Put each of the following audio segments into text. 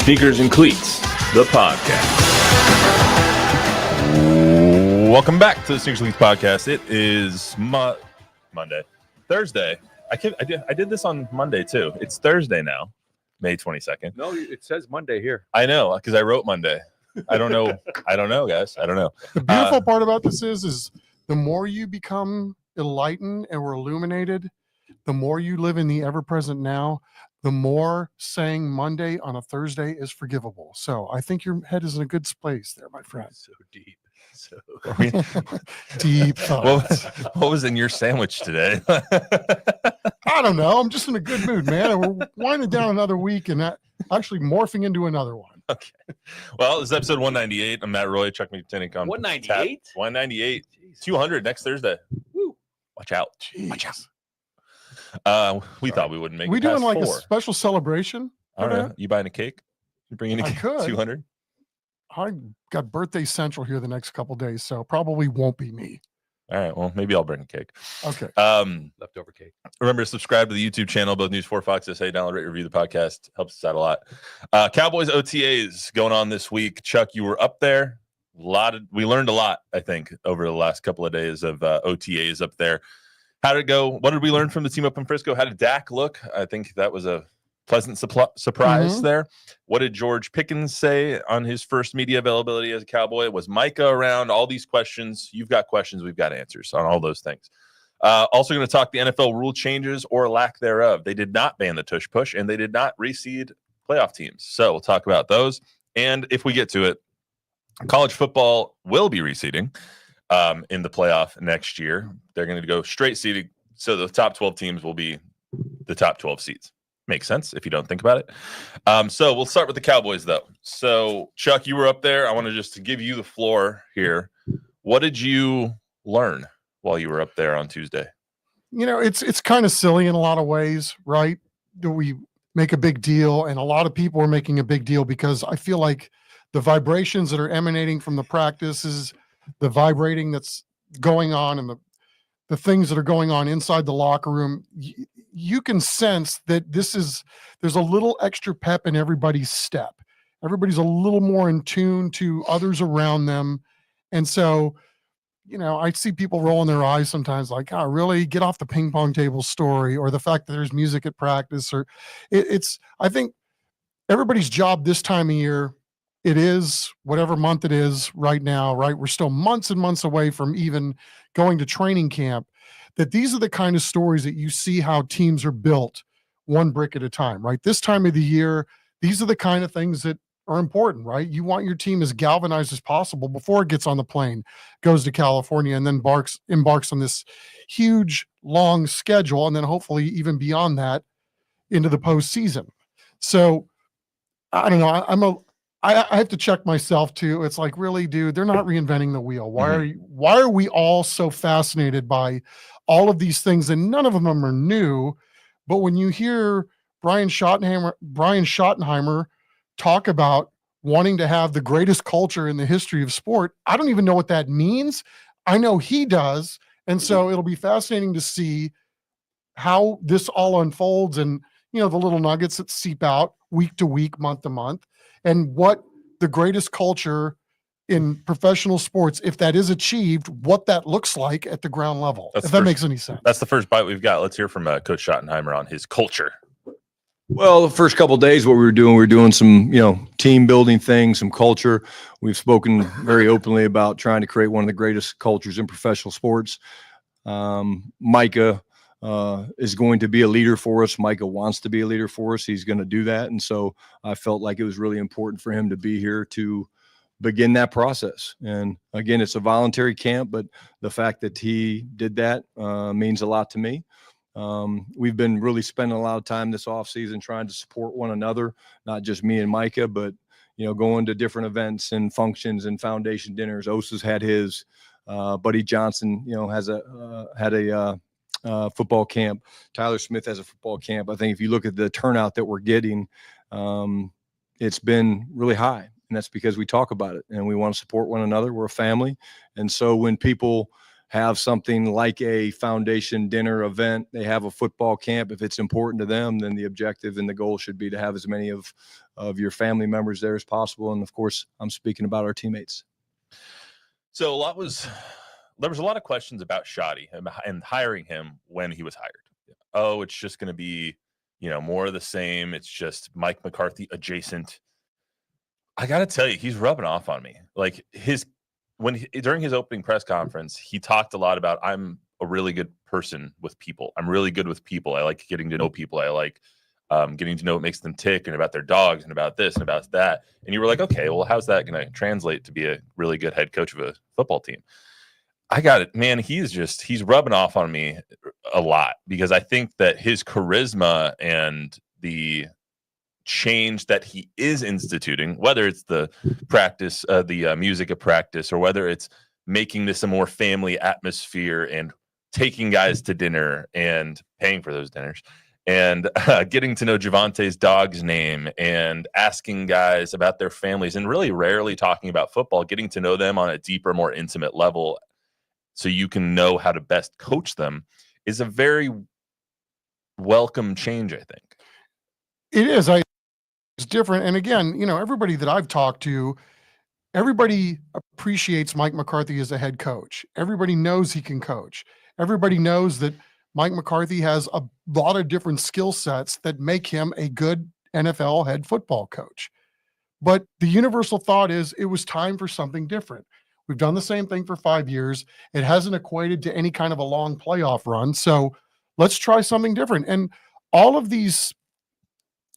Sneakers and Cleats, the podcast. Welcome back to the Sneakers and Cleats podcast. It is Thursday. I did this on Monday too. It's Thursday now, May 22nd. No, it says Monday here. I know, because I wrote Monday. I don't know, guys. I don't know. The beautiful part about this is the more you become enlightened and we're illuminated, the more you live in the ever-present now, the more saying Monday on a Thursday is forgivable. So I think your head is in a good place there, my friend. So deep. So Deep thoughts. What was in your sandwich today? I don't know. I'm just in a good mood, man. And we're winding down another week and actually morphing into another one. Okay. Well, this is episode 198. I'm Matt Roy. Chuck McTinnick on 198? 198. 200 next Thursday. Woo. Watch out. Jeez. Watch out. We thought we wouldn't make We it past doing like 4. a special celebration? I don't know. You buying a cake? You bringing a I cake? could. 200? I got birthday central here the next couple days, so probably won't be me. All right. Well, maybe I'll bring a cake. Okay. Leftover cake. Remember to subscribe to the YouTube channel, both News 4 Fox SA. Download, rate, review the podcast. Helps us out a lot. Cowboys OTAs going on this week. Chuck, you were up there. We learned a lot, I think, over the last couple of days of OTAs up there. How did it go? What did we learn from the team up in Frisco? How did Dak look? I think that was a pleasant surprise there. What did George Pickens say on his first media availability as a Cowboy? Was Micah around? All these questions. You've got questions. We've got answers on all those things. Also going to talk the NFL rule changes or lack thereof. They did not ban the tush push, and they did not reseed playoff teams. So we'll talk about those. And if we get to it, college football will be reseeding in the playoff next year. They're going to go straight seeding. So the top 12 teams will be the top 12 seeds. Makes sense if you don't think about it. So we'll start with the Cowboys, though. So, Chuck, you were up there. I want to just give you the floor here. What did you learn while you were up there on Tuesday? You know, it's kind of silly in a lot of ways, right? Do we make a big deal? And a lot of people are making a big deal because I feel like the vibrations that are emanating from the practices, the vibrating that's going on, and the things that are going on inside the locker room, you can sense that there's a little extra pep in everybody's step. Everybody's a little more in tune to others around them. And so, you know, I see people rolling their eyes sometimes like, oh, really? Get off the ping pong table story, or the fact that there's music at practice, or I think everybody's job this time of year, it is whatever month it is right now, right? We're still months and months away from even going to training camp. That these are the kind of stories that you see how teams are built one brick at a time, right? This time of the year, these are the kind of things that are important, right? You want your team as galvanized as possible before it gets on the plane, goes to California, and then embarks on this huge, long schedule, and then hopefully even beyond that into the postseason. So I don't know. I have to check myself too. It's like, really, dude, they're not reinventing the wheel. Why are we all so fascinated by all of these things? And none of them are new. But when you hear Brian Schottenheimer talk about wanting to have the greatest culture in the history of sport, I don't even know what that means. I know he does. And so it'll be fascinating to see how this all unfolds, and, you know, the little nuggets that seep out week to week, month to month, and what the greatest culture in professional sports, if that is achieved, what that looks like at the ground level, if that makes any sense. That's the first bite we've got. Let's hear from Coach Schottenheimer on his culture. Well, the first couple of days, what we were doing some, team building things, some culture. We've spoken very openly about trying to create one of the greatest cultures in professional sports. Micah is going to be a leader for us. Micah wants to be a leader for us. He's going to do that. And so I felt like it was really important for him to be here to begin that process. And again, it's a voluntary camp, but the fact that he did that means a lot to me. We've been really spending a lot of time this offseason trying to support one another, not just me and Micah, but, going to different events and functions and foundation dinners. Osa's had his, Buddy Johnson, had a football camp. Tyler Smith has a football camp. I think if you look at the turnout that we're getting, it's been really high. And that's because we talk about it and we want to support one another. We're a family. And so when people have something like a foundation dinner event. They have a football camp. If it's important to them, then the objective and the goal should be to have as many of your family members there as possible. And of course, I'm speaking about our teammates. So there was a lot of questions about Shoddy and hiring him when he was hired. Oh, it's just going to be, more of the same. It's just Mike McCarthy adjacent. I got to tell you, he's rubbing off on me. Like during his opening press conference, he talked a lot about, I'm a really good person with people. I'm really good with people. I like getting to know people. I like getting to know what makes them tick, and about their dogs, and about this and about that. And you were like, okay, well, how's that going to translate to be a really good head coach of a football team? I got it, man. He's rubbing off on me a lot, because I think that his charisma and the change that he is instituting, whether it's the practice, the music of practice, or whether it's making this a more family atmosphere and taking guys to dinner and paying for those dinners, and getting to know Javante's dog's name and asking guys about their families, and really rarely talking about football, getting to know them on a deeper, more intimate level so you can know how to best coach them, is a very welcome change, I think. It is. It's different. And again, everybody that I've talked to, everybody appreciates Mike McCarthy as a head coach. Everybody knows he can coach. Everybody knows that Mike McCarthy has a lot of different skill sets that make him a good NFL head football coach. But the universal thought is it was time for something different. We've done the same thing for 5 years. It hasn't equated to any kind of a long playoff run. So let's try something different. And all of these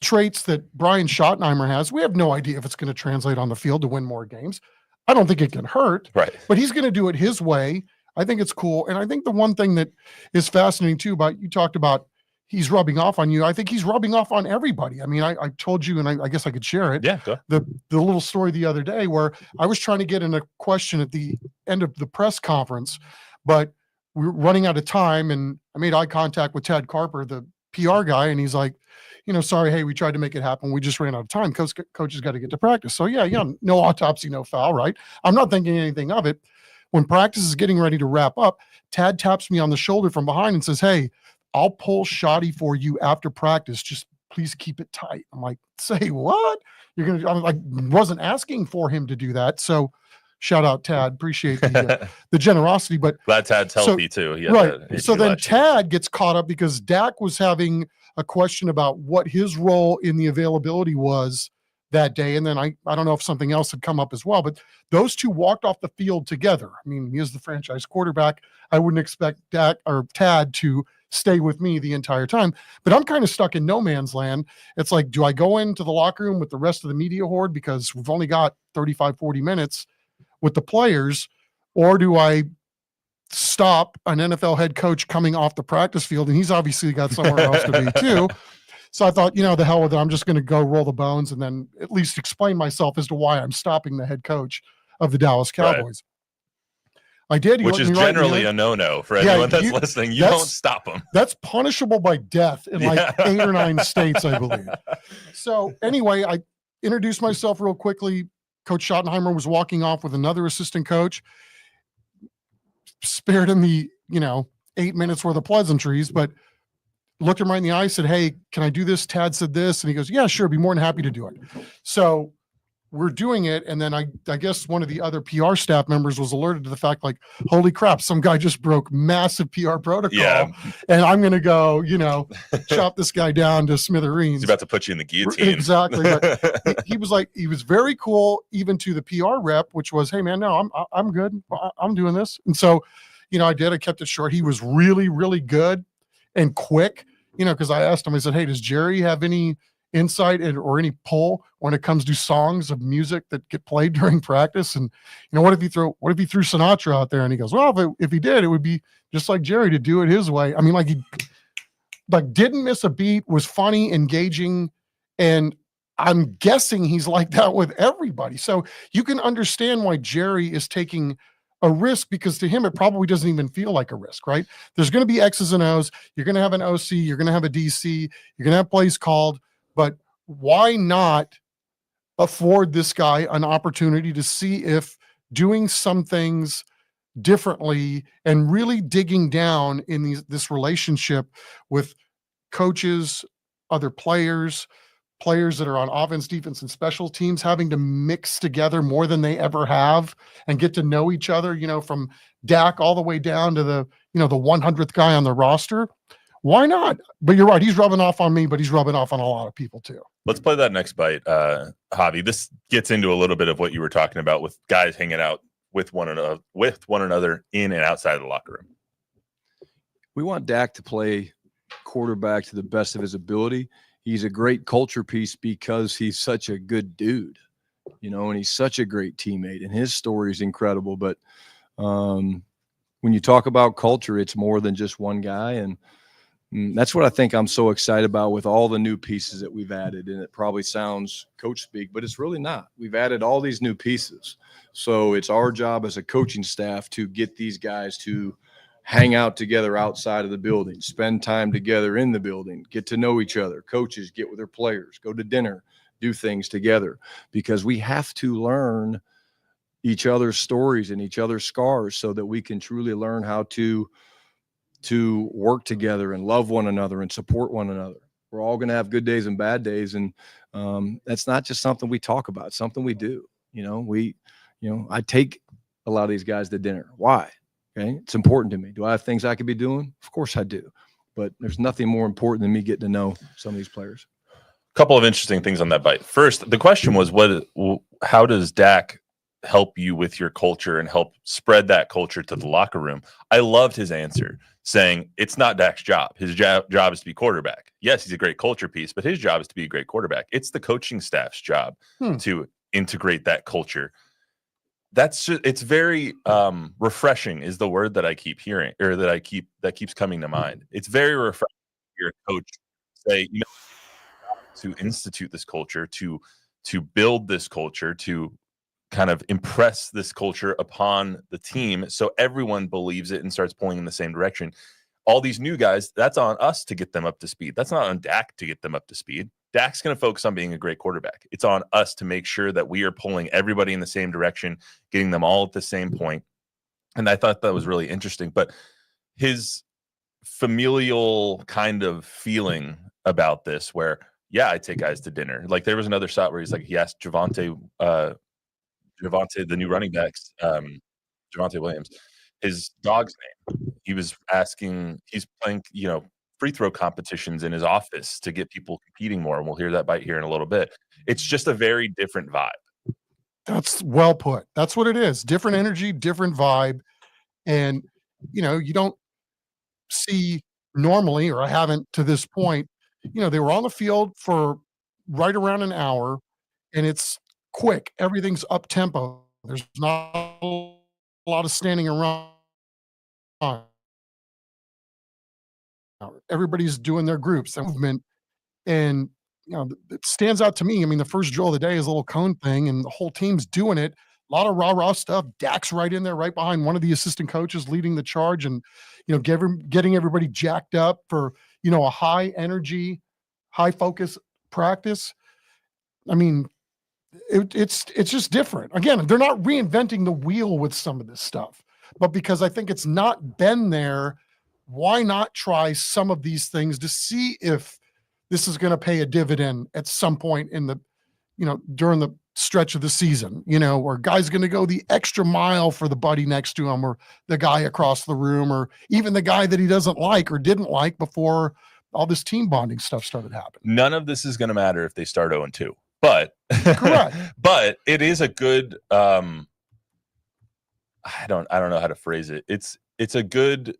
traits that Brian Schottenheimer has, we have no idea if it's going to translate on the field to win more games. I don't think it can hurt, right? But he's going to do it his way. I think it's cool. And I think the one thing that is fascinating too, about, you talked about he's rubbing off on you. I think he's rubbing off on everybody. I mean, I told you, and I guess I could share it. Yeah. Go. The little story the other day where I was trying to get in a question at the end of the press conference, but we were running out of time, and I made eye contact with Ted Carper, the PR guy, and he's like, sorry, hey, we tried to make it happen. We just ran out of time. Coach has got to get to practice. So yeah, no autopsy, no foul, right? I'm not thinking anything of it. When practice is getting ready to wrap up, Tad taps me on the shoulder from behind and says, hey, I'll pull Shoddy for you after practice. Just please keep it tight. I'm like, say what? I'm like, wasn't asking for him to do that. So shout out Tad. Appreciate the generosity, but glad Tad's healthy too. Right. So then Tad gets caught up because Dak was having a question about what his role in the availability was that day. And then I don't know if something else had come up as well, but those two walked off the field together. I mean, he is the franchise quarterback. I wouldn't expect Dak or Tad to stay with me the entire time, but I'm kind of stuck in no man's land. It's like, do I go into the locker room with the rest of the media horde because we've only got 35, 40 minutes with the players, or do I stop an NFL head coach coming off the practice field? And he's obviously got somewhere else to be too. So I thought, the hell with it. I'm just going to go roll the bones and then at least explain myself as to why I'm stopping the head coach of the Dallas Cowboys. Right. I did. Which is generally a no-no for anyone that's listening. You don't stop them. That's punishable by death in 8 or 9 states, I believe. So anyway, I introduced myself real quickly. Coach Schottenheimer was walking off with another assistant coach. Spared him the, 8 minutes worth of pleasantries, but looked him right in the eye, said, hey, can I do this? Tad said this. And he goes, yeah, sure. Be more than happy to do it. So we're doing it. And then I guess one of the other PR staff members was alerted to the fact, like, holy crap, some guy just broke massive PR protocol. Yeah. And I'm going to go, chop this guy down to smithereens. He's about to put you in the guillotine. Exactly. But he was very cool, even to the PR rep, which was, hey man, no, I'm good. I'm doing this. And so, I kept it short. He was really, really good and quick, because I asked him, I said, hey, does Jerry have any insight or any pull when it comes to songs of music that get played during practice? And what if he threw Sinatra out there? And he goes, well, if he did, it would be just like Jerry to do it his way. I mean, he didn't miss a beat, was funny, engaging, and I'm guessing he's like that with everybody. So you can understand why Jerry is taking a risk, because to him it probably doesn't even feel like a risk, right? There's going to be X's and O's. You're going to have an OC, you're going to have a DC, you're going to have plays called. But why not afford this guy an opportunity to see if doing some things differently and really digging down in this relationship with coaches, other players that are on offense, defense, and special teams, having to mix together more than they ever have and get to know each other, from Dak all the way down to the 100th guy on the roster. Why not? But you're right. He's rubbing off on me, but he's rubbing off on a lot of people too. Let's play that next bite, Javi. This gets into a little bit of what you were talking about with guys hanging out with one another in and outside of the locker room. We want Dak to play quarterback to the best of his ability. He's a great culture piece because he's such a good dude, and he's such a great teammate, and his story is incredible. But when you talk about culture, it's more than just one guy. And that's what I think I'm so excited about with all the new pieces that we've added. And it probably sounds coach speak, but it's really not. We've added all these new pieces. So it's our job as a coaching staff to get these guys to hang out together outside of the building, spend time together in the building, get to know each other. Coaches get with their players, go to dinner, do things together, because we have to learn each other's stories and each other's scars so that we can truly learn how to work together and love one another and support one another. We're all going to have good days and bad days. And that's not just something we talk about, it's something we do. I take a lot of these guys to dinner. Why? Okay. It's important to me. Do I have things I could be doing? Of course I do. But there's nothing more important than me getting to know some of these players. A couple of interesting things on that bite. First, the question was, how does Dak help you with your culture and help spread that culture to the locker room? I loved his answer, saying it's not Dak's job. His job is to be quarterback. Yes, he's a great culture piece, but his job is to be a great quarterback. It's the coaching staff's job to integrate that culture. It's very refreshing is the word that I keep hearing, or that keeps coming to mind. It's very refreshing to hear a coach say, to institute this culture, to build this culture, to kind of impress this culture upon the team so everyone believes it and starts pulling in the same direction. All these new guys, that's on us to get them up to speed. That's not on Dak to get them up to speed. Dak's going to focus on being a great quarterback. It's on us to make sure that we are pulling everybody in the same direction, getting them all at the same point. And I thought that was really interesting. But his familial kind of feeling about this, where, yeah, I take guys to dinner. Like, there was another shot where he asked Javonte, the new running backs, Javonte Williams, his dog's name. He was asking, he's playing, free throw competitions in his office to get people competing more. And we'll hear that bite here in a little bit. It's just a very different vibe. That's well put. That's what it is. Different energy, different vibe. And, you don't see normally, or I haven't to this point, they were on the field for right around an hour, and it's quick. Everything's up tempo. There's not a lot of standing around. Everybody's doing their groups, their movement, and it stands out to me. I mean, the first drill of the day is a little cone thing, and the whole team's doing it. A lot of rah stuff. Dak's right in there, right behind one of the assistant coaches, leading the charge, and getting everybody jacked up for a high energy, high focus practice. I mean, it's just different. Again, they're not reinventing the wheel with some of this stuff, but because I think it's not been there, why not try some of these things to see if this is going to pay a dividend at some point in the, during the stretch of the season, where guys going to go the extra mile for the buddy next to him, or the guy across the room, or even the guy that he doesn't like or didn't like before all this team bonding stuff started happening. None of this is going to matter if they start 0-2, but correct. But it is a good, I don't know how to phrase it. It's a good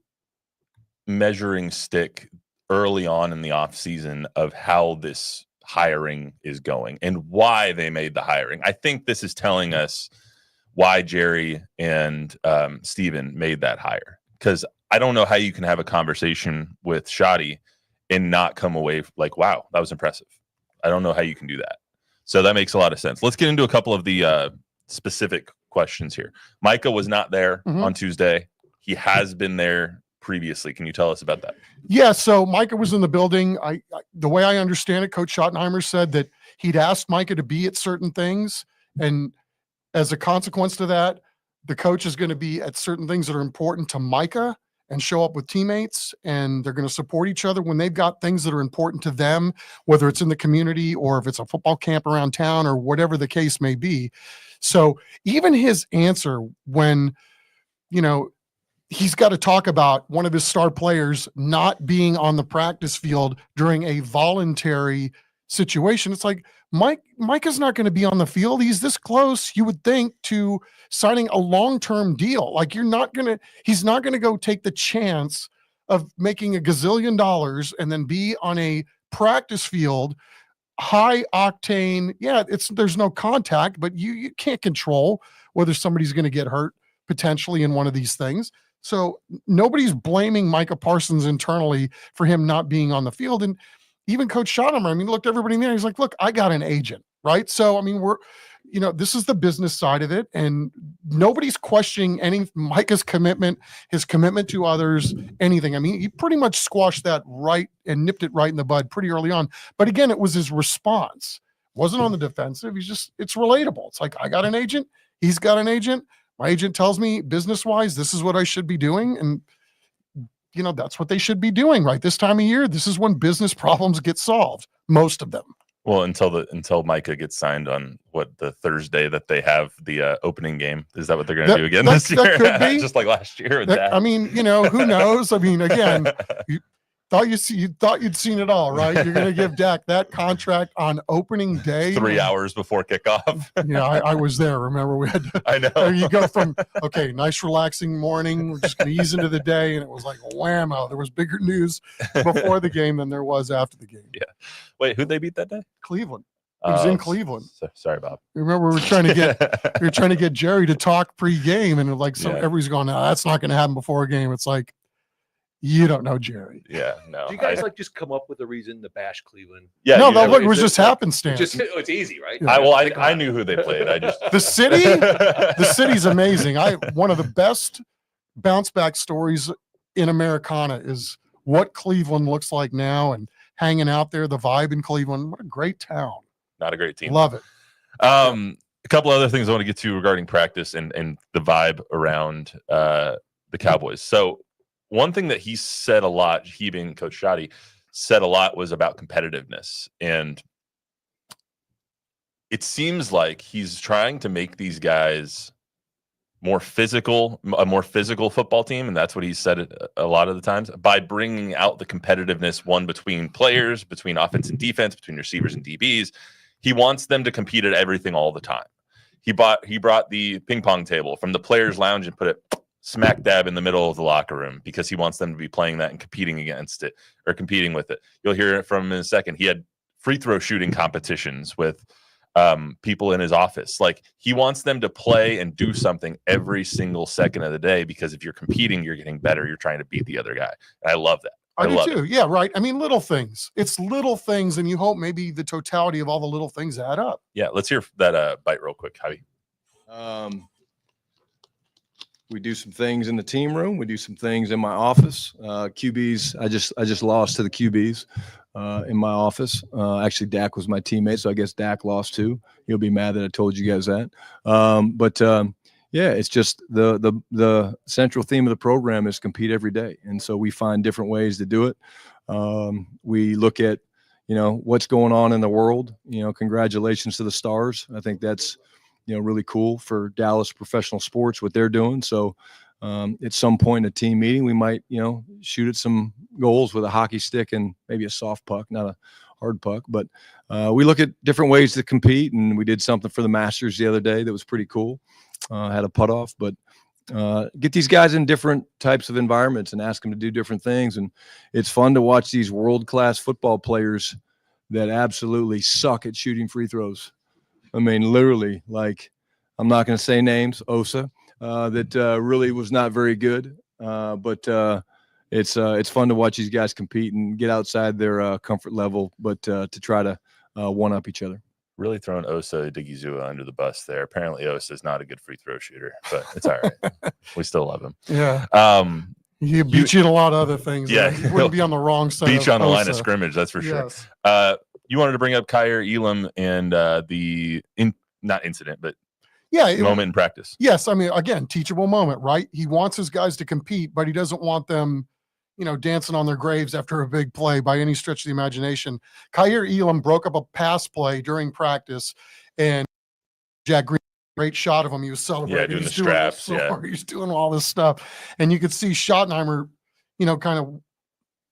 measuring stick early on in the off season of how this hiring is going and why they made the hiring. I think this is telling us why Jerry and Steven made that hire, because I don't know how you can have a conversation with Shotty and not come away like, wow, that was impressive. I don't know how you can do that. So that makes a lot of sense. Let's get into a couple of the specific questions here. Micah was not there on Tuesday. He has been there previously. Can you tell us about that? Yeah, so Micah was in the building. The way I understand it, Coach Schottenheimer said that he'd asked Micah to be at certain things, and as a consequence to that, the coach is going to be at certain things that are important to Micah and show up with teammates, and they're going to support each other when they've got things that are important to them, whether it's in the community or if it's a football camp around town or whatever the case may be. So even his answer when, he's got to talk about one of his star players not being on the practice field during a voluntary situation. It's like, Micah's not going to be on the field. He's this close, you would think, to signing a long-term deal. Like he's not going to go take the chance of making $1 gazillion and then be on a practice field, high octane. Yeah, there's no contact, but you can't control whether somebody's going to get hurt potentially in one of these things. So nobody's blaming Micah Parsons internally for him not being on the field. And even Coach Schottenheimer, looked everybody in there. He's like, look, I got an agent, right? So, this is the business side of it. And nobody's questioning Micah's commitment, his commitment to others, anything. He pretty much squashed that right and nipped it right in the bud pretty early on. But again, it was his response. Wasn't on the defensive. It's relatable. It's like, I got an agent. He's got an agent. My agent tells me business-wise, this is what I should be doing. And, that's what they should be doing right this time of year. This is when business problems get solved, most of them. Well, until Micah gets signed on the Thursday that they have the opening game. Is that what they're going to do again this year? That could be. Just like last year with Dak. Who knows? Again, you thought you'd seen it all, right? You're going to give Dak that contract on opening day, 3 hours before kickoff. Yeah, I was there. Remember, we had to, I know. There you go from nice relaxing morning. We're just going to ease into the day, and it was like whammo. There was bigger news before the game than there was after the game. Yeah. Wait, who'd they beat that day? Cleveland. It was in Cleveland. Sorry, Bob. Remember, we were trying to get Jerry to talk pre-game, and everybody's going, "No, that's not going to happen before a game." It's like, you don't know Jerry. Yeah, no. Do you guys just come up with a reason to bash Cleveland? Yeah, no, it was just happenstance. It's easy, right? Yeah. I knew who they played. I just the city's amazing. One of the best bounce back stories in Americana is what Cleveland looks like now and hanging out there, the vibe in Cleveland. What a great town. Not a great team. Love it. A couple other things I want to get to regarding practice and the vibe around the Cowboys. So one thing that he said a lot, he being Coach Schotty, said a lot was about competitiveness. And it seems like he's trying to make these guys a more physical football team. And that's what he said a lot of the times, by bringing out the competitiveness, one between players, between offense and defense, between receivers and DBs. He wants them to compete at everything all the time. He brought the ping pong table from the players' lounge and put it smack dab in the middle of the locker room because he wants them to be playing that and competing against it or competing with it. You'll hear it from him in a second. He had free throw shooting competitions with people in his office. Like, he wants them to play and do something every single second of the day, because if you're competing, you're getting better. You're trying to beat the other guy. And I love that. I do too. Yeah, right. Little things. It's little things, and you hope maybe the totality of all the little things add up. Yeah, let's hear that bite real quick, Javi. We do some things in the team room. We do some things in my office. QBs, I just lost to the QBs in my office. Actually, Dak was my teammate, so I guess Dak lost too. He'll be mad that I told you guys that. Yeah, it's just the central theme of the program is compete every day, and so we find different ways to do it. We look at what's going on in the world. Congratulations to the Stars. I think that's really cool for Dallas professional sports, what they're doing. So at some point in a team meeting, we might, shoot at some goals with a hockey stick and maybe a soft puck, not a hard puck. But we look at different ways to compete, and we did something for the Masters the other day that was pretty cool. Had a putt off, but get these guys in different types of environments and ask them to do different things. And it's fun to watch these world-class football players that absolutely suck at shooting free throws. Literally, like, I'm not going to say names, Osa, that really was not very good. But it's fun to watch these guys compete and get outside their comfort level, but to try to one-up each other. Really throwing Osa Digizua under the bus there. Apparently, Osa is not a good free throw shooter, but it's all right. We still love him. Yeah. He beat you in a lot of other things. Yeah. He wouldn't be on the wrong side. Beat you on the line of Osa. scrimmage, that's for sure. Yes. You wanted to bring up Kyer Elam and not incident, but moment in practice. Yes, I mean, again, teachable moment, right? He wants his guys to compete, but he doesn't want them, dancing on their graves after a big play by any stretch of the imagination. Kyer Elam broke up a pass play during practice, and Jack Green, great shot of him. He was celebrating. Yeah, doing He's the straps. He's doing all this stuff, and you could see Schottenheimer, kind of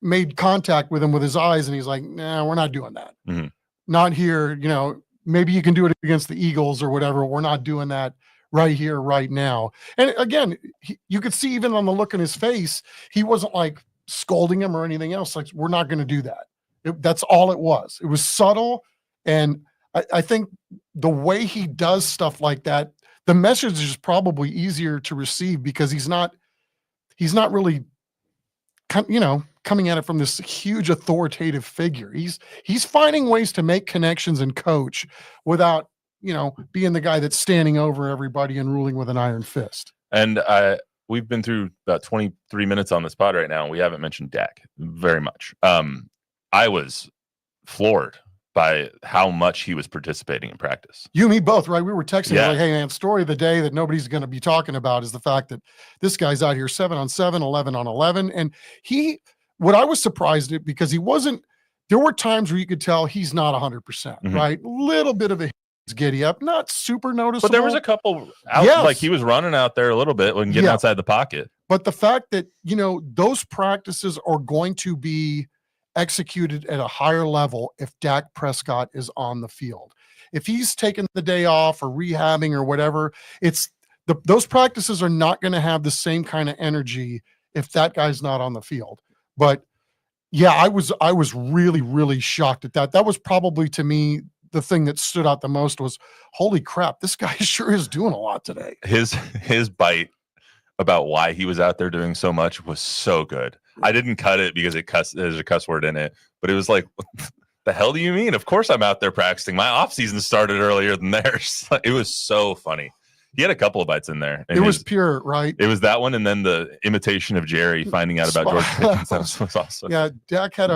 made contact with him with his eyes, and he's like, "Nah, we're not doing that. Mhm. Not here. Maybe you can do it against the Eagles or whatever. We're not doing that right here, right now." And again, you could see even on the look in his face, he wasn't like scolding him or anything else. Like, we're not going to do that. That's all it was. It was subtle. And I think the way he does stuff like that, the message is probably easier to receive because he's not really, coming at it from this huge authoritative figure. He's finding ways to make connections and coach without, being the guy that's standing over everybody and ruling with an iron fist. And we've been through about 23 minutes on this pod right now, and we haven't mentioned Dak very much. I was floored by how much he was participating in practice. You and me both, right? We were texting Yeah. like, hey, man, story of the day that nobody's going to be talking about is the fact that this guy's out here 7-on-7, 11-on-11. And what I was surprised at, because there were times where you could tell he's not 100%, right? Little bit of a giddy up, not super noticeable. But there was a couple like he was running out there a little bit when getting outside the pocket. But the fact that, those practices are going to be executed at a higher level if Dak Prescott is on the field. If he's taking the day off or rehabbing or whatever, those practices are not going to have the same kind of energy if that guy's not on the field. But yeah, I was really, really shocked at that. That was probably, to me, the thing that stood out the most was, holy crap, this guy sure is doing a lot today. His bite about why he was out there doing so much was so good. I didn't cut it because there's a cuss word in it, but it was like, what the hell do you mean? Of course I'm out there practicing. My off season started earlier than theirs. It was so funny. He had a couple of bites in there. It was pure, right? It was that one, and then the imitation of Jerry finding out about George Pickens. That was awesome. Yeah, Dak had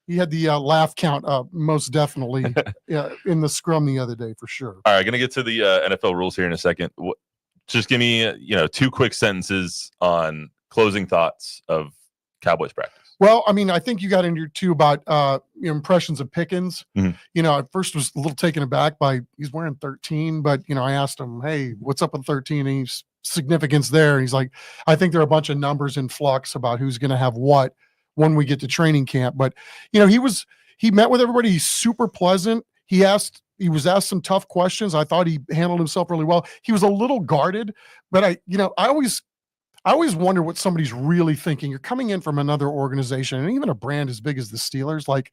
he had the laugh count most definitely in the scrum the other day for sure. All right, going to get to the NFL rules here in a second. Just give me 2 quick sentences on closing thoughts of Cowboys practice. Well, I mean, I think you got into too about impressions of Pickens. Mm-hmm. I first was a little taken aback by he's wearing 13, but I asked him, hey, what's up with 13? And he's significance there. And he's like, I think there are a bunch of numbers in flux about who's going to have what when we get to training camp. But he met with everybody. He's super pleasant. He was asked some tough questions. I thought he handled himself really well. He was a little guarded, but I always wonder what somebody's really thinking. You're coming in from another organization and even a brand as big as the Steelers. Like,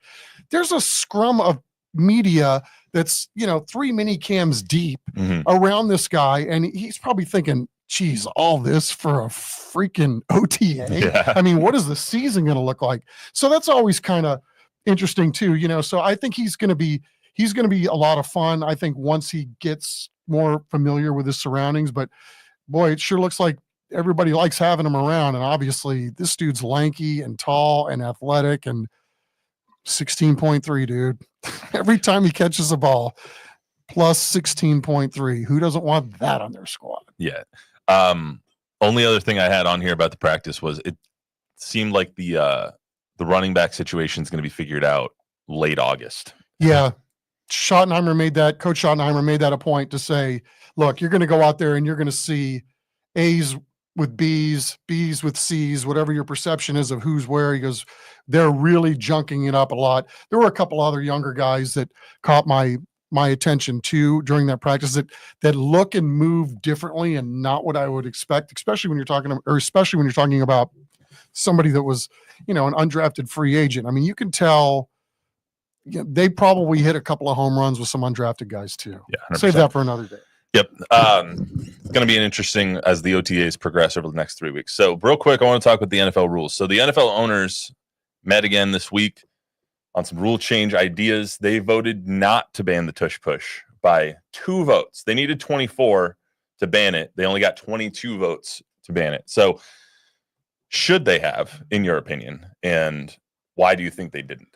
there's a scrum of media that's, 3 mini cams deep around this guy. And he's probably thinking, geez, all this for a freaking OTA. Yeah. I mean, what is the season going to look like? So that's always kind of interesting too, so I think he's going to be a lot of fun. I think once he gets more familiar with his surroundings, but boy, it sure looks like everybody likes having him around. And obviously this dude's lanky and tall and athletic and 16.3, dude. Every time he catches a ball, plus 16.3. Who doesn't want that on their squad? Yeah. Only other thing I had on here about the practice was it seemed like the running back situation is going to be figured out late August. Yeah. Coach Schottenheimer made that a point to say, look, you're going to go out there and you're going to see A's with B's, B's with C's, whatever your perception is of who's where. He goes, they're really junking it up a lot. There were a couple other younger guys that caught my attention too during that practice that look and move differently and not what I would expect, especially when you're talking about somebody that was, an undrafted free agent. I mean, you can tell they probably hit a couple of home runs with some undrafted guys too. Yeah, 100%. Save that for another day. Yep. It's going to be an interesting as the OTAs progress over the next 3 weeks. So real quick, I want to talk about the NFL rules. So the NFL owners met again this week on some rule change ideas. They voted not to ban the tush push by 2 votes. They needed 24 to ban it. They only got 22 votes to ban it. So should they have, in your opinion? And why do you think they didn't?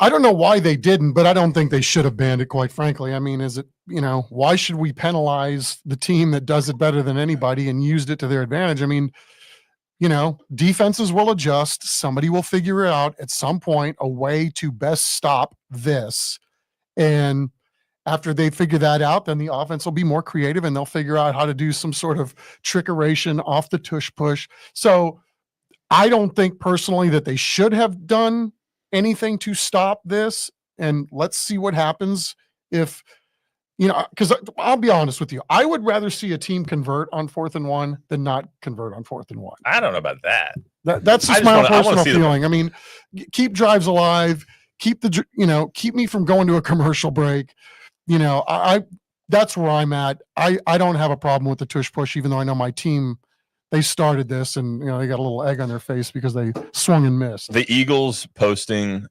I don't know why they didn't, but I don't think they should have banned it, quite frankly. I mean, is it, why should we penalize the team that does it better than anybody and used it to their advantage? I mean, defenses will adjust. Somebody will figure it out at some point, a way to best stop this. And after they figure that out, then the offense will be more creative and they'll figure out how to do some sort of trickeration off the tush push. So I don't think personally that they should have done anything to stop this. And let's see what happens if, because I'll be honest with you, I would rather see a team convert on 4th and 1 than not convert on 4th and 1. I don't know about that. That's just my own personal feeling. I mean, keep drives alive, keep me from going to a commercial break. That's where I'm at. I don't have a problem with the tush push, even though I know my team, they started this and they got a little egg on their face because they swung and missed. The Eagles posting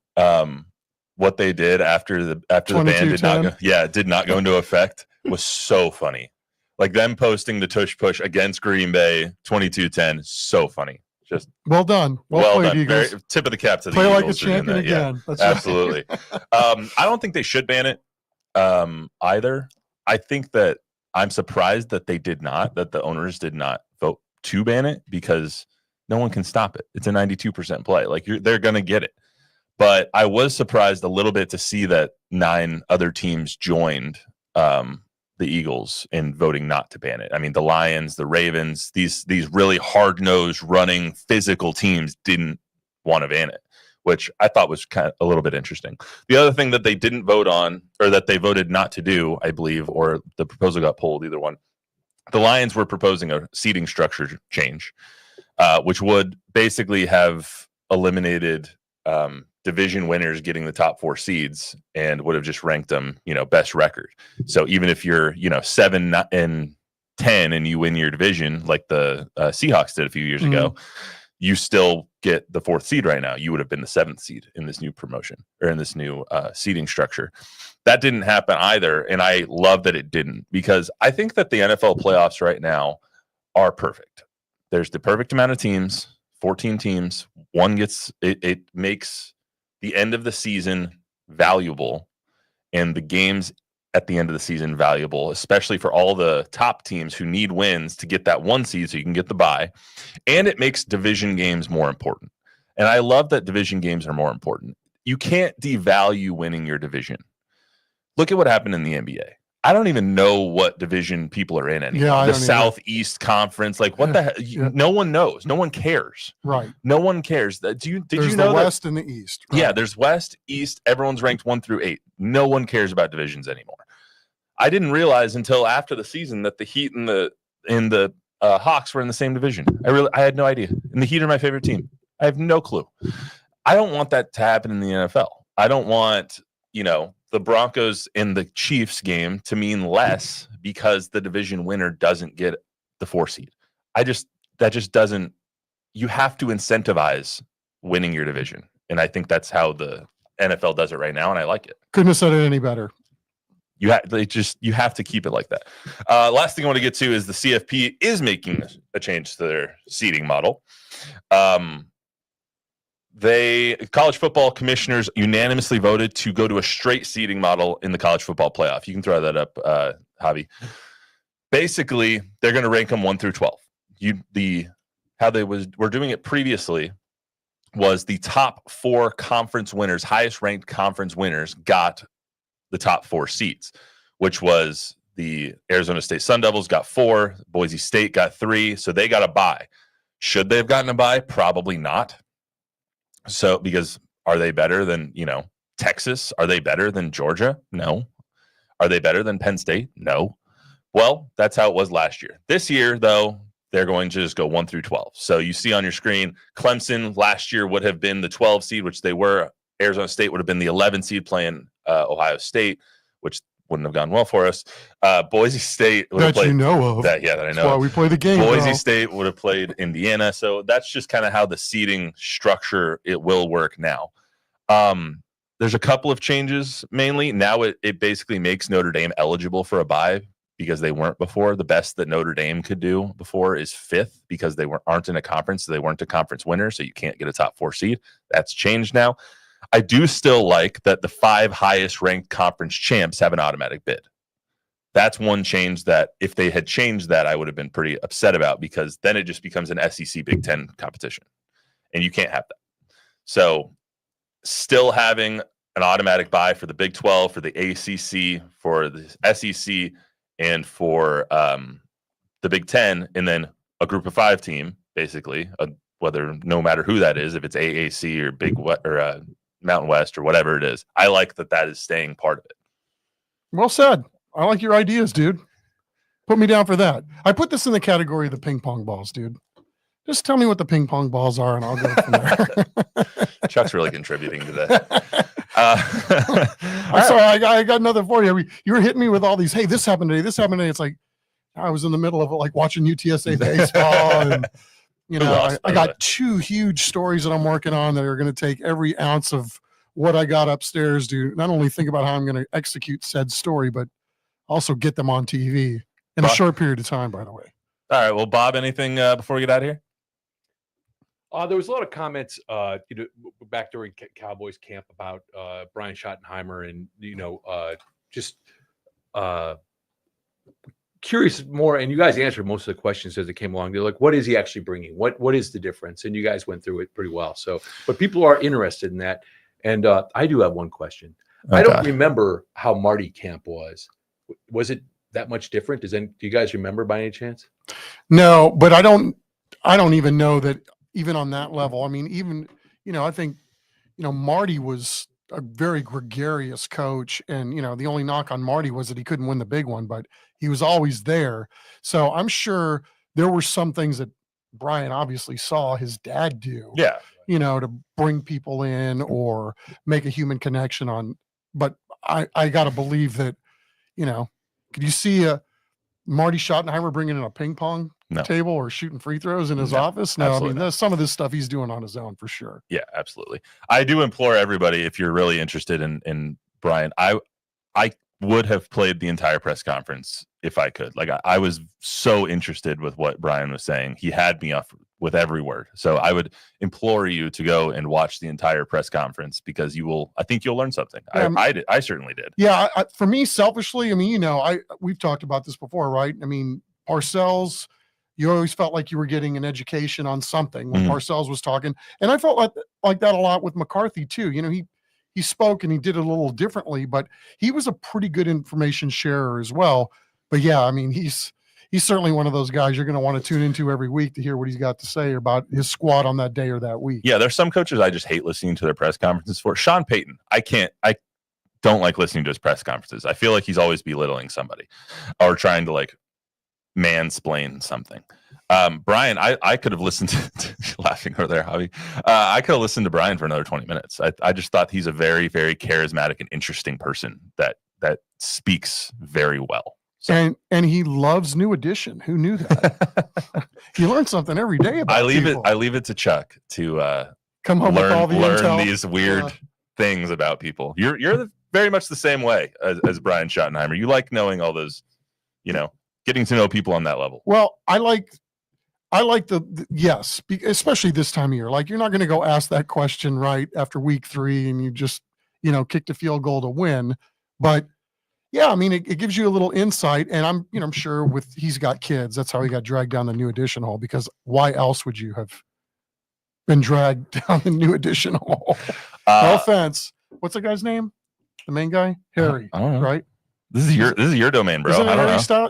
what they did after the ban did not go into effect was so funny. Like them posting the tush push against Green Bay 22-10, so funny. Just well done. Well played, done. Eagles. Very, tip of the cap to the Play Eagles. like a champion again. Yeah, That's absolutely. I don't think they should ban it either. I think that I'm surprised that the owners did not vote to ban it because no one can stop it. It's a 92% play. Like they're going to get it. But I was surprised a little bit to see that 9 other teams joined the Eagles in voting not to ban it. I mean, the Lions, the Ravens, these really hard-nosed, running, physical teams didn't want to ban it, which I thought was kind of a little bit interesting. The other thing that they didn't vote on, or that they voted not to do, I believe, or the proposal got pulled, either one, the Lions were proposing a seating structure change, which would basically have eliminated division winners getting the top 4 seeds and would have just ranked them, best record. So even if you're, 7-10 and you win your division, like the Seahawks did a few years ago, you still get the 4th seed right now. You would have been the 7th seed in this new promotion or in this new seeding structure. That didn't happen either. And I love that it didn't, because I think that the NFL playoffs right now are perfect. There's the perfect amount of teams, 14 teams. One gets it makes the end of the season valuable, and the games at the end of the season valuable, especially for all the top teams who need wins to get that 1 seed so you can get the bye. And it makes division games more important. And I love that division games are more important. You can't devalue winning your division. Look at what happened in the NBA. I don't even know what division people are in anymore. Yeah, the Southeast Conference, like what the hell? No one knows. No one cares. Right. No one cares. Did you know the West and the East? Right? Yeah, there's West, East. Everyone's ranked 1 through 8. No one cares about divisions anymore. I didn't realize until after the season that the Heat and the Hawks were in the same division. I had no idea. And the Heat are my favorite team. I have no clue. I don't want that to happen in the NFL. I don't want, the Broncos and the Chiefs game to mean less because the division winner doesn't get the 4 seed. That just doesn't. You have to incentivize winning your division, and I think that's how the NFL does it right now, and I like it. Couldn't have said it any better. You have to keep it like that. Last thing I want to get to is the CFP is making a change to their seeding model. College football commissioners unanimously voted to go to a straight seeding model in the college football playoff. You can throw that up, Javi. Basically, they're going to rank them 1 through 12. How they were doing it previously was the top 4 conference winners, highest ranked conference winners, got the top 4 seeds, which was the Arizona State Sun Devils got 4, Boise State got 3, so they got a bye. Should they have gotten a bye? Probably not. So, because are they better than, Texas? Are they better than Georgia? No. Are they better than Penn State? No. Well, that's how it was last year. This year, though, they're going to just go 1 through 12. So you see on your screen, Clemson last year would have been the 12 seed, which they were. Arizona State would have been the 11 seed playing Ohio State, which wouldn't have gone well for us. Boise State would have played. You know of. That I know. That's why we play the game. Boise State would have played Indiana. So that's just kind of how the seeding structure, it will work now. There's a couple of changes, mainly. Now it basically makes Notre Dame eligible for a bye because they weren't before. The best that Notre Dame could do before is 5th because they aren't in a conference. So they weren't a conference winner, so you can't get a top 4 seed. That's changed now. I do still like that the 5 highest ranked conference champs have an automatic bid. That's one change that if they had changed that, I would have been pretty upset about, because then it just becomes an SEC Big Ten competition, and you can't have that. So still having an automatic bye for the Big 12, for the ACC, for the SEC, and for the Big Ten, and then a group of 5 team, basically, whether no matter who that is, if it's AAC or Mountain West or whatever it is. I like that is staying part of it. Well said. I like your ideas, dude. Put me down for that. I put this in the category of the ping pong balls, dude. Just tell me what the ping pong balls are, and I'll go from there. Chuck's really contributing to that. I'm sorry, I got another for you. You were hitting me with all these, hey, this happened today, this happened today. It's like I was in the middle of it, like watching UTSA baseball. And, I got 2 huge stories that I'm working on that are going to take every ounce of what I got upstairs to not only think about how I'm going to execute said story, but also get them on TV in a short period of time, by the way. All right. Well, Bob, anything before we get out of here? There was a lot of comments, back during Cowboys camp about Brian Schottenheimer, and just curious more. And you guys answered most of the questions as it came along. They're like, "What is he actually bringing? What is the difference?" And you guys went through it pretty well. So, but people are interested in that. And I do have one question. Okay. I don't remember how Marty camp was. Was it that much different? Do you guys remember by any chance? No, but I don't even know that. Even on that level, I mean, even, I think, Marty was a very gregarious coach, and, the only knock on Marty was that he couldn't win the big one, but he was always there. So I'm sure there were some things that Brian obviously saw his dad do, to bring people in or make a human connection on. But I got to believe that, could you see Marty Schottenheimer bringing in a ping pong table or shooting free throws in his office? No, I mean, some of this stuff he's doing on his own for sure. Yeah, absolutely. I do implore everybody, if you're really interested in Brian, I would have played the entire press conference if I could. Like, I was so interested with what Brian was saying. He had me off with every word. So I would implore you to go and watch the entire press conference, because I think you'll learn something. I certainly did. Yeah. For me, selfishly, I mean, we've talked about this before, right? I mean, Parcells, you always felt like you were getting an education on something when Parcells was talking. And I felt like that a lot with McCarthy too. He spoke and he did it a little differently, but he was a pretty good information sharer as well. But yeah, I mean, he's certainly one of those guys you're going to want to tune into every week to hear what he's got to say about his squad on that day or that week. Yeah, there's some coaches I just hate listening to their press conferences for. Sean Payton, I don't like listening to his press conferences. I feel like he's always belittling somebody or trying to mansplain something. Brian, I could have listened to laughing over there, Javi. I could have listened to Brian for another 20 minutes. I just thought he's a very, very charismatic and interesting person that speaks very well. So. And he loves New Edition. Who knew that? You learn something every day about I leave it to Chuck to come home with all the learn these weird things about people. You're very much the same way as Brian Schottenheimer. You like knowing all those, getting to know people on that level. Well, I like yes, especially this time of year. Like, you're not going to go ask that question right after week 3 and you just, kicked a field goal to win. But yeah, I mean, it gives you a little insight, and I'm sure he's got kids. That's how he got dragged down the New Edition hole, because why else would you have been dragged down the New Edition hole? No offense. What's the guy's name? The main guy? Harry, I don't know. Right? This is your domain, bro.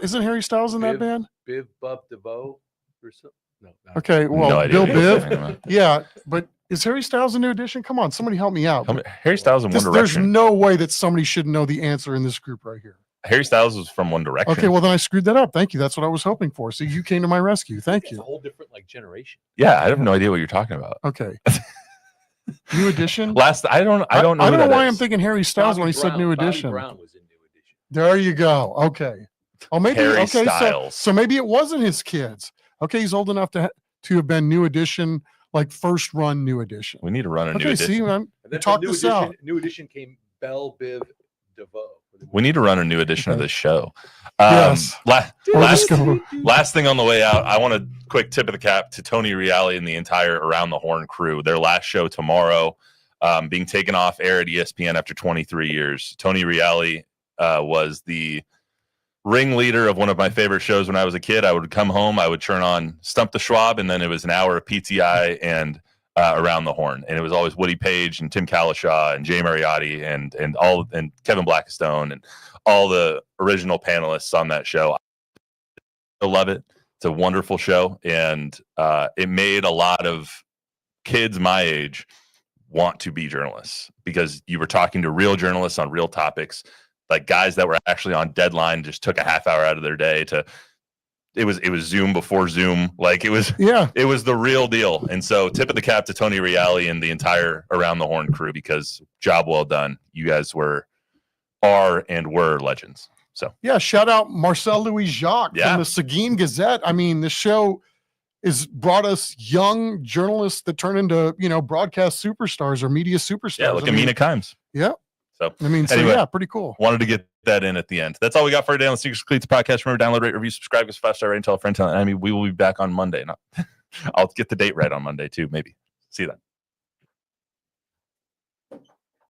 Isn't Harry Styles in that band? Biv Bub DeVoe or something? No. Okay, well, Bill Biv. Yeah, but is Harry Styles a New Edition? Come on, somebody help me out. Harry Styles in One Direction. There's no way that somebody should know the answer in this group right here. Harry Styles was from One Direction. Okay, well then I screwed that up. Thank you. That's what I was hoping for. So you came to my rescue. Thank you. It's a whole different generation. Yeah, I have no idea what you're talking about. Okay. New Edition. I don't know. I don't know why I'm thinking Harry Styles when he said New Edition. Bobby Brown was in New Edition. There you go. Okay. Oh, maybe Harry Styles. So maybe it wasn't his kids. Okay, he's old enough to have been New Edition, like first run New Edition. We need to run a New Edition. See, man, talk this out. New Edition came Bell Biv DeVoe. We need to run a new edition of this show. Yes. Last thing on the way out, I want a quick tip of the cap to Tony Reale and the entire Around the Horn crew. Their last show tomorrow. being taken off air at ESPN after 23 years. Tony Reali was the ringleader of one of my favorite shows when I was a kid. I would come home, I would turn on Stump the Schwab, and then it was an hour of PTI and Around the Horn, and it was always Woody Page and Tim Kalishaw and Jay Mariotti and Kevin Blackstone and all the original panelists on that show. I love it. It's a wonderful show, and it made a lot of kids my age want to be journalists because you were talking to real journalists on real topics, like guys that were actually on deadline, just took a half hour out of their day to. It was Zoom before Zoom. Like it was the real deal. And so tip of the cap to Tony Reali and the entire Around the Horn crew, because job well done. You guys were legends. So yeah, shout out Marcel Louis Jacques Yeah. from the Seguin Gazette. I mean, the show is brought us young journalists that turn into, broadcast superstars or media superstars. yeah, look at Mina Kimes. Yeah. So Anyway, yeah, pretty cool. Wanted to get that in at the end. That's all we got for today on the Secrets Cleats podcast. Remember, download, rate, review, subscribe, give us a 5-star rating, tell a friend, tell an enemy. We will be back on Monday. I'll get the date right on Monday too, maybe. See you then.